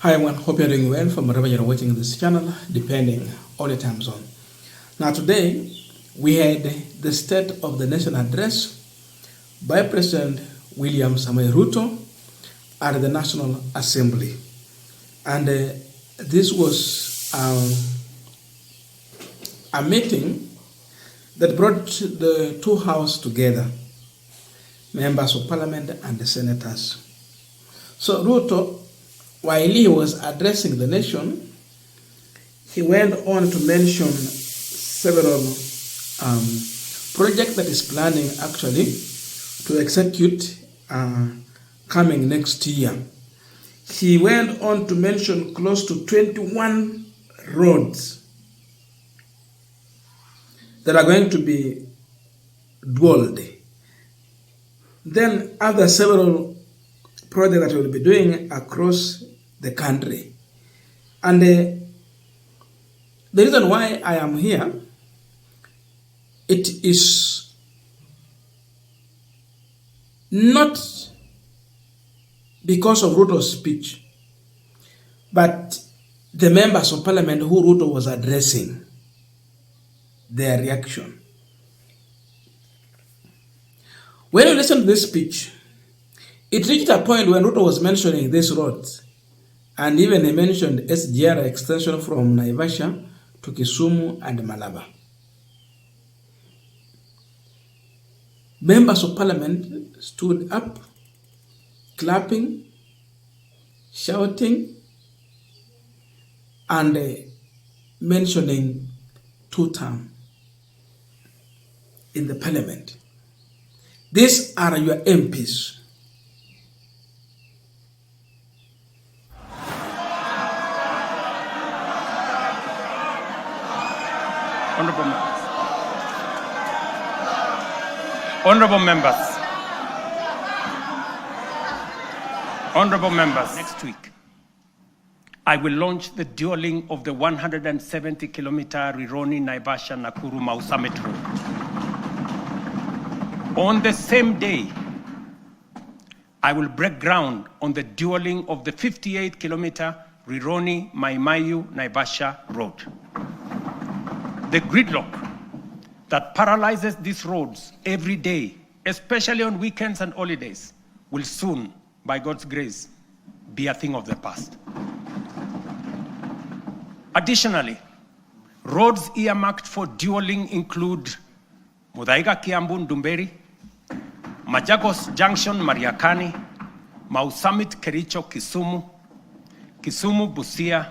Hi everyone, hope you're doing well from wherever you're watching this channel, depending on your time zone. Now today, we had the State of the Nation address by President William Samoei Ruto at the National Assembly. And this was a meeting that brought the two houses together, members of parliament and the senators. So Ruto, while he was addressing the nation, he went on to mention several projects that is planning actually to execute coming next year. He went on to mention close to 21 roads that are going to be dualed. Then other several projects that we'll be doing across the country. And the reason why I am here, it is not because of Ruto's speech, but the members of parliament who Ruto was addressing, their reaction. When you listen to this speech, it reached a point when Ruto was mentioning these roads, and even he mentioned SGR extension from Naivasha to Kisumu and Malaba. Members of parliament stood up, clapping, shouting, and mentioning two-term in the parliament. These are your MPs. Honorable members, next week, I will launch the dualling of the 170-kilometer Rironi-Naivasha-Nakuru-Mau Summit Road. On the same day, I will break ground on the dualling of the 58-kilometer Rironi-Mai-Mahiu-Naivasha Road. The gridlock that paralyzes these roads every day, especially on weekends and holidays, will soon, by God's grace, be a thing of the past. Additionally, roads earmarked for dualling include Muthaiga Kiambu Ndumberi, Machakos Junction Mariakani, Mau Summit Kericho Kisumu, Kisumu Busia,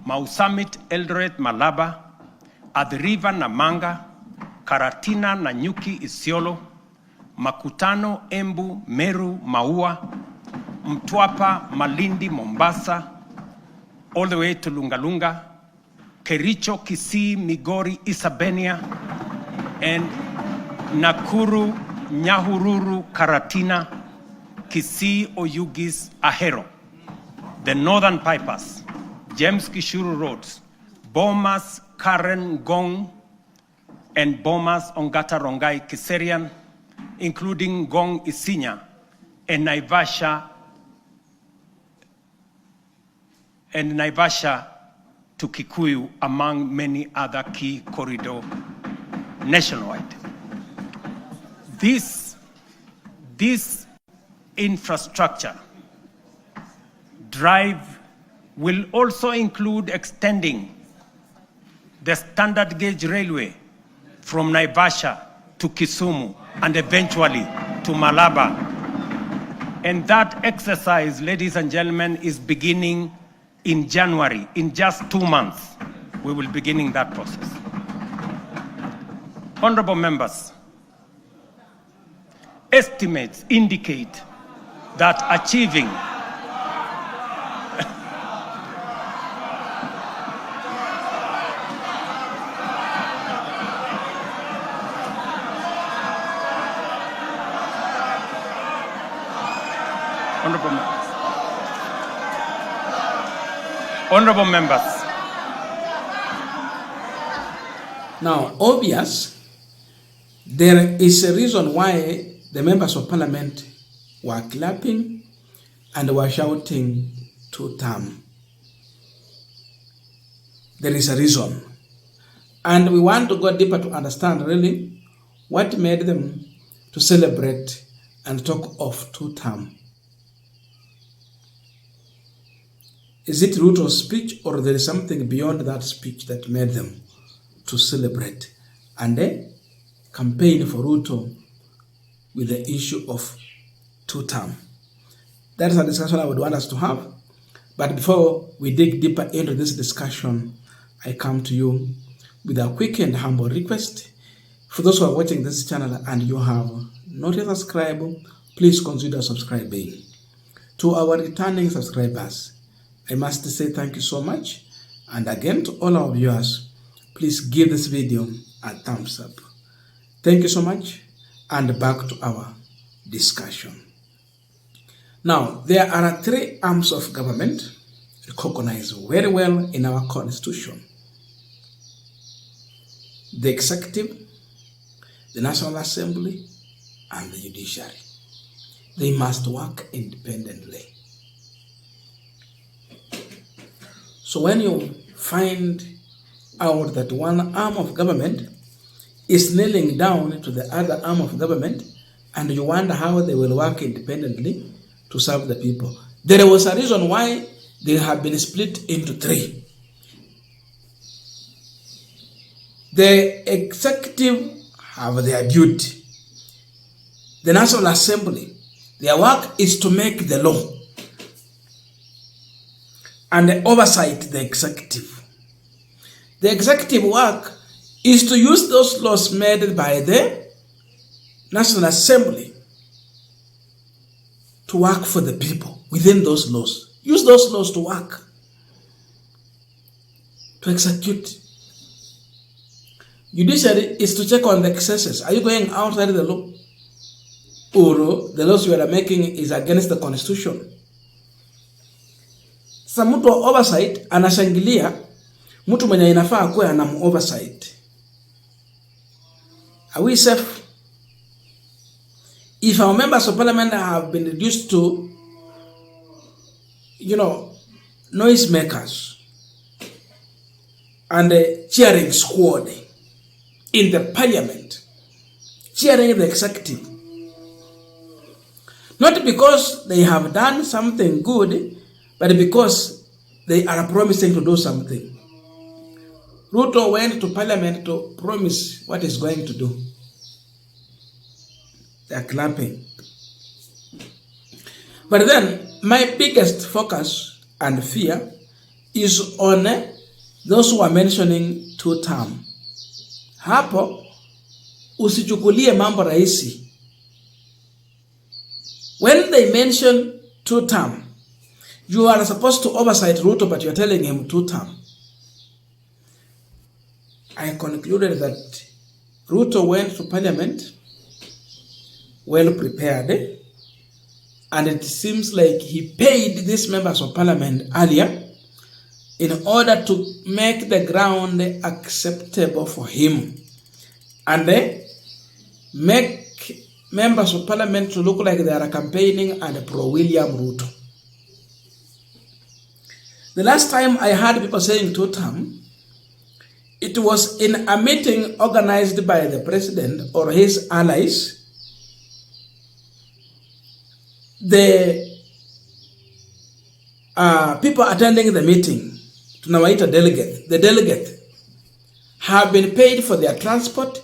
Mau Summit Eldoret Malaba, Athi River Namanga, Karatina Nanyuki Isiolo, Makutano Embu Meru Maua, Mtwapa Malindi Mombasa, all the way to Lungalunga, Kericho Kisii Migori Isabenia, and Nakuru Nyahururu Karatina Kisii Oyugis Ahero. The northern bypass, James Gishuru roads, Bomas Karen Gong, and Bomas Ongata Rongai Kiserian, including Gong Isinya and Naivasha to Kikuyu, among many other key corridors nationwide. This infrastructure drive will also include extending the standard gauge railway from Naivasha to Kisumu and eventually to Malaba. And that exercise, ladies and gentlemen, is beginning in January. In just 2 months, we will be beginning that process. Honorable members, estimates indicate that achieving Honorable members. Now, obvious, there is a reason why the members of parliament were clapping and were shouting two-term. there is a reason. And we want to go deeper to understand really what made them to celebrate and talk of two-term. Is it Ruto's speech, or there is something beyond that speech that made them to celebrate and campaign for Ruto with the issue of two-term? That is a discussion I would want us to have. But before we dig deeper into this discussion, I come to you with a quick and humble request. For those who are watching this channel and you have not yet subscribed, please consider subscribing. To our returning subscribers, I must say thank you so much. And again, to all our viewers, please give this video a thumbs up. Thank you so much. And back to our discussion. Now, there are three arms of government recognized very well in our constitution: the executive, the National Assembly, and the judiciary. They must work independently. So when you find out that one arm of government is kneeling down to the other arm of government, and you wonder how they will work independently to serve the people, there was a reason why they have been split into three. The executive have their duty. The National Assembly, their work is to make the law and oversight the executive. The executive work is to use those laws made by the National Assembly to work for the people within those laws. Use those laws to work, to execute. Judiciary is to check on the excesses. Are you going outside the law? Or the laws you are making is against the constitution? Sasa mtu wa oversight anashangilia mtu mwenye inafaa kuwa anam oversight. Are we safe? If our members of parliament have been reduced to, noise makers and a cheering squad in the parliament, cheering the executive, not because they have done something good, but because they are promising to do something. Ruto went to parliament to promise what he's going to do. They are clapping. But then, my biggest focus and fear is on those who are mentioning two-term. Hapo, usichukulie mambo rahisi. When they mention two-term, you are supposed to oversight Ruto, but you are telling him two-term. I concluded that Ruto went to parliament well prepared, and it seems like he paid these members of parliament earlier in order to make the ground acceptable for him and make members of parliament to look like they are campaigning and pro-William Ruto. The last time I heard people saying two-term, it was in a meeting organized by the president or his allies. The people attending the meeting, tunawaita delegate, the delegate have been paid for their transport,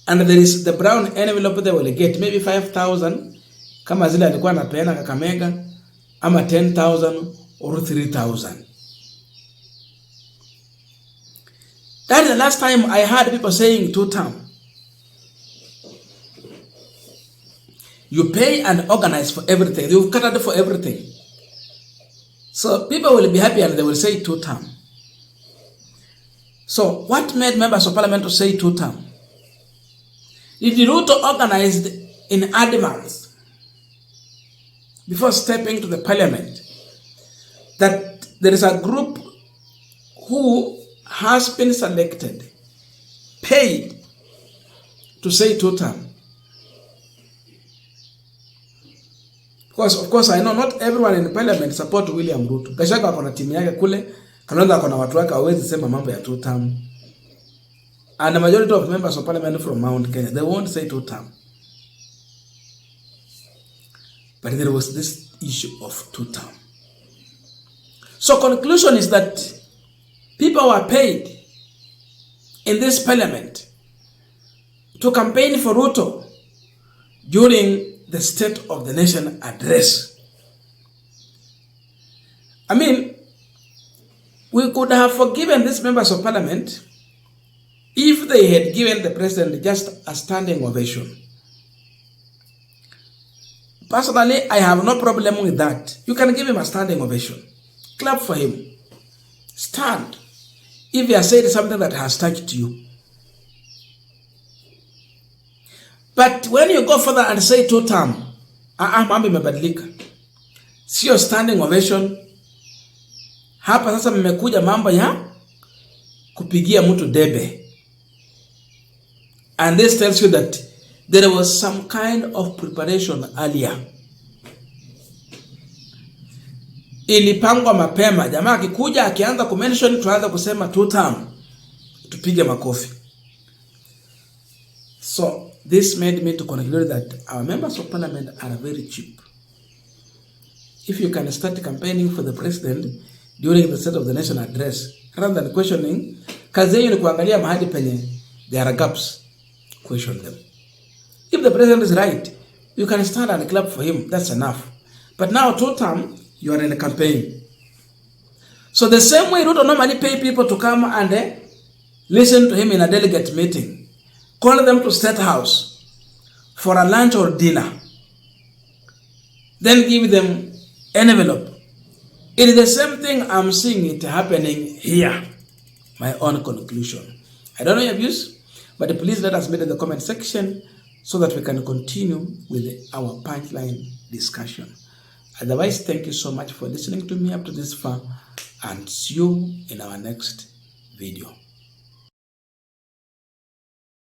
and there is the brown envelope they will get, maybe 5,000 kama zile alikuwa anapeana Kakamega, ama 10,000 or 3,000. That is the last time I heard people saying two-term. You pay and organize for everything. You've catered for everything. So people will be happy and they will say two-term. So what made members of parliament to say two-term? Did Ruto organized in advance before stepping to the parliament that there is a group who has been selected, paid to say two-term? Because of course I know not everyone in parliament support William Ruto. Gachagua akona timu yake kule, Kalonzo akona watu wake hawezi sema mambo ya 2 term. And the majority of members of parliament from Mount Kenya, they won't say 2 term. But there was this issue of 2 term. So conclusion is that people were paid in this parliament to campaign for Ruto during the State of the Nation address. I mean, we could have forgiven these members of parliament if they had given the president just a standing ovation. Personally, I have no problem with that. You can give him a standing ovation. Clap for him. Stand. If he has said something that has touched you. But when you go further and say 2 term, mambo imebadilika. Sio standing ovation. Hapa sasa mmekuja mambo ya kupigia mtu debe. And this tells you that there was some kind of preparation earlier. Ilipangwa mapema. Jamaa akikuja akianza kumention tuanza kusema 2 term. Tupige makofi. So this made me to conclude that our members of parliament are very cheap. If you can start campaigning for the president during the State of the Nation address, rather than questioning, kazi yenu ni kuangalia mahali penye there are gaps, question them. If the president is right, you can stand and clap for him. That's enough. But now 2 term, you are in a campaign. So the same way Ruto normally pay people to come and listen to him in a delegate meeting, call them to State House for a lunch or dinner, then give them envelope. It is the same thing I'm seeing it happening here. My own conclusion. I don't know your views, but please let us meet in the comment section so that we can continue with our punchline discussion. Otherwise, thank you so much for listening to me up to this far, and see you in our next video.